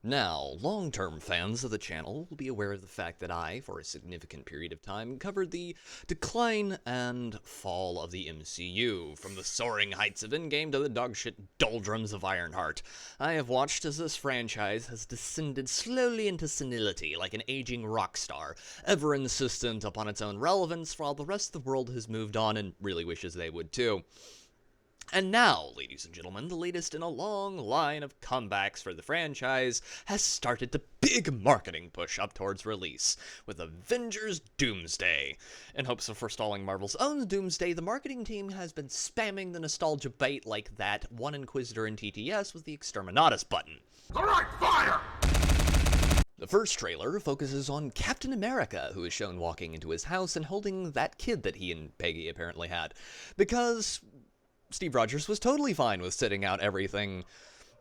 Now, long-term fans of the channel will be aware of the fact that I, for a significant period of time, covered the decline and fall of the MCU, from the soaring heights of Endgame to the dogshit doldrums of Ironheart. I have watched as this franchise has descended slowly into senility, like an aging rock star, ever insistent upon its own relevance, while the rest of the world has moved on and really wishes they would too. And now, ladies and gentlemen, the latest in a long line of comebacks for the franchise has started the big marketing push up towards release, with Avengers Doomsday. In hopes of forestalling Marvel's own Doomsday, the marketing team has been spamming the nostalgia bait like that one Inquisitor in TTS with the Exterminatus button. Alright, fire! The first trailer focuses on Captain America, who is shown walking into his house and holding that kid that he and Peggy apparently had. Because Steve Rogers was totally fine with sitting out everything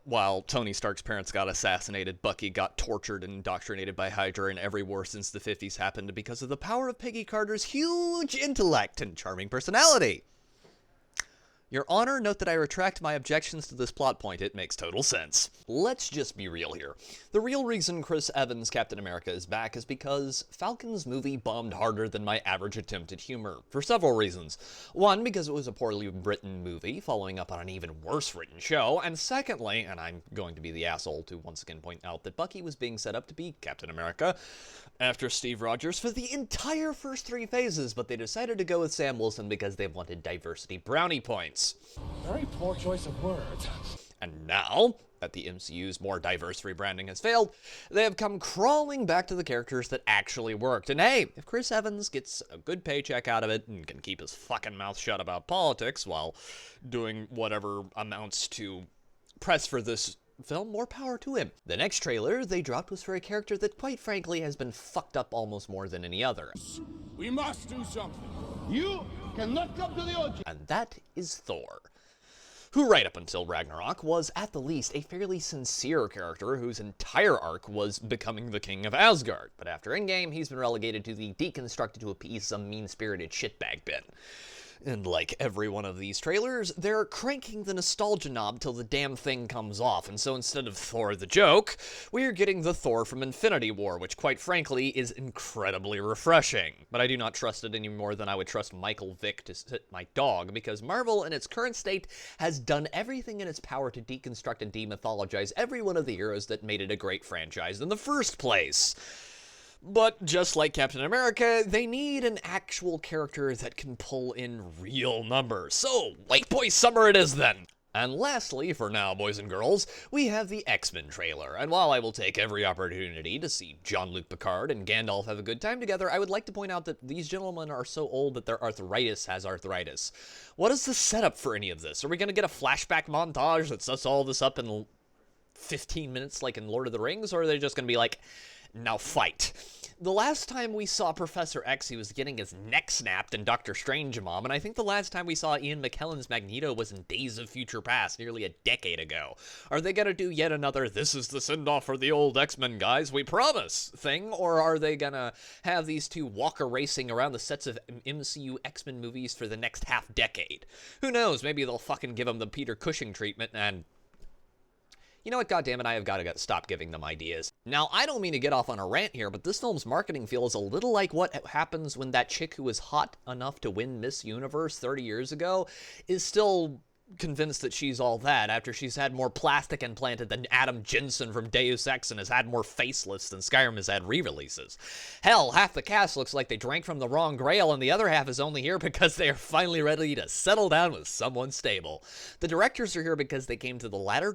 while Tony Stark's parents got assassinated, Bucky got tortured and indoctrinated by Hydra, and every war since the 50s happened because of the power of Peggy Carter's huge intellect and charming personality. Your Honor, note that I retract my objections to this plot point. It makes total sense. Let's just be real here. The real reason Chris Evans' Captain America is back is because Falcon's movie bombed harder than my average attempt at humor, for several reasons. One, because it was a poorly written movie, following up on an even worse written show, and secondly, and I'm going to be the asshole to once again point out that Bucky was being set up to be Captain America after Steve Rogers for the entire first 3 phases, but they decided to go with Sam Wilson because they wanted diversity brownie points. Very poor choice of words. And now that the MCU's more diverse rebranding has failed, they have come crawling back to the characters that actually worked. And hey, if Chris Evans gets a good paycheck out of it and can keep his fucking mouth shut about politics while doing whatever amounts to press for this film, more power to him. The next trailer they dropped was for a character that quite frankly has been fucked up almost more than any other. We must do something. You cannot come to the audience. And that is Thor, who right up until Ragnarok was at the least a fairly sincere character whose entire arc was becoming the king of Asgard. But after Endgame, he's been relegated to the deconstructed to appease some mean-spirited shitbag bin. And like every one of these trailers, they're cranking the nostalgia knob till the damn thing comes off, and so instead of Thor the joke, we're getting the Thor from Infinity War, which quite frankly is incredibly refreshing. But I do not trust it any more than I would trust Michael Vick to sit my dog, because Marvel in its current state has done everything in its power to deconstruct and demythologize every one of the heroes that made it a great franchise in the first place. But just like Captain America, they need an actual character that can pull in real numbers. So, White Boy Summer it is then! And lastly, for now, boys and girls, we have the X-Men trailer. And while I will take every opportunity to see Jean-Luc Picard and Gandalf have a good time together, I would like to point out that these gentlemen are so old that their arthritis has arthritis. What is the setup for any of this? Are we going to get a flashback montage that sets all this up in 15 minutes like in Lord of the Rings? Or are they just going to be like, now fight? The last time we saw Professor X, he was getting his neck snapped in Doctor Strangemom, and I think the last time we saw Ian McKellen's Magneto was in Days of Future Past, nearly a decade ago. Are they gonna do yet another, this is the send-off for the old X-Men guys, we promise, thing? Or are they gonna have these two walker racing around the sets of MCU X-Men movies for the next half-decade? Who knows, maybe they'll fucking give them the Peter Cushing treatment and... You know what, goddammit, I have got to stop giving them ideas. Now, I don't mean to get off on a rant here, but this film's marketing feels a little like what happens when that chick who was hot enough to win Miss Universe 30 years ago is still convinced that she's all that after she's had more plastic implanted than Adam Jensen from Deus Ex and has had more facelifts than Skyrim has had re-releases. Hell, half the cast looks like they drank from the wrong grail, and the other half is only here because they are finally ready to settle down with someone stable. The directors are here because they came to the latter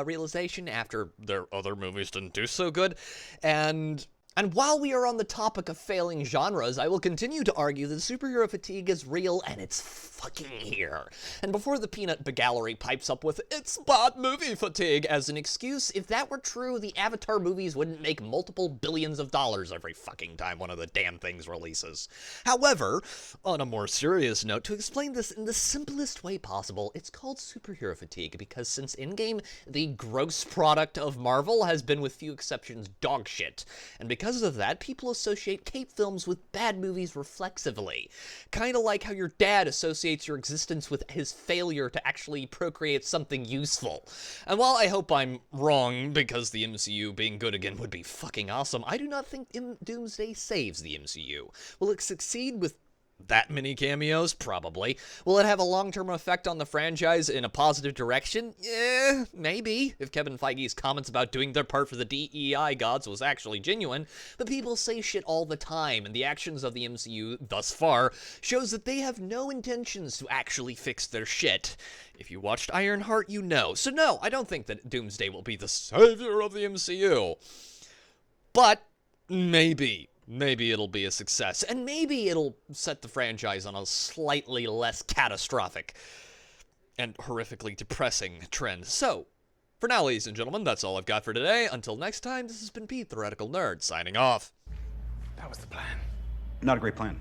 realization after their other movies didn't do so good, and while we are on the topic of failing genres, I will continue to argue that superhero fatigue is real and it's fucking here. And before the peanut gallery pipes up with, it's bad movie fatigue as an excuse, if that were true, the Avatar movies wouldn't make multiple billions of dollars every fucking time one of the damn things releases. However, on a more serious note, to explain this in the simplest way possible, it's called superhero fatigue because since Endgame, the gross product of Marvel has been, with few exceptions, dog shit. And because because of that, people associate cape films with bad movies reflexively. Kinda like how your dad associates your existence with his failure to actually procreate something useful. And while I hope I'm wrong, because the MCU being good again would be fucking awesome, I do not think Doomsday saves the MCU. Will it succeed with that many cameos? Probably. Will it have a long-term effect on the franchise in a positive direction? Maybe, if Kevin Feige's comments about doing their part for the DEI gods was actually genuine, but people say shit all the time, and the actions of the MCU thus far shows that they have no intentions to actually fix their shit. If you watched Ironheart, you know. So no, I don't think that Doomsday will be the savior of the MCU. But maybe it'll be a success, and maybe it'll set the franchise on a slightly less catastrophic and horrifically depressing trend. So, for now, ladies and gentlemen, that's all I've got for today. Until next time, this has been Pete, the Radical Nerd, signing off. That was the plan. Not a great plan.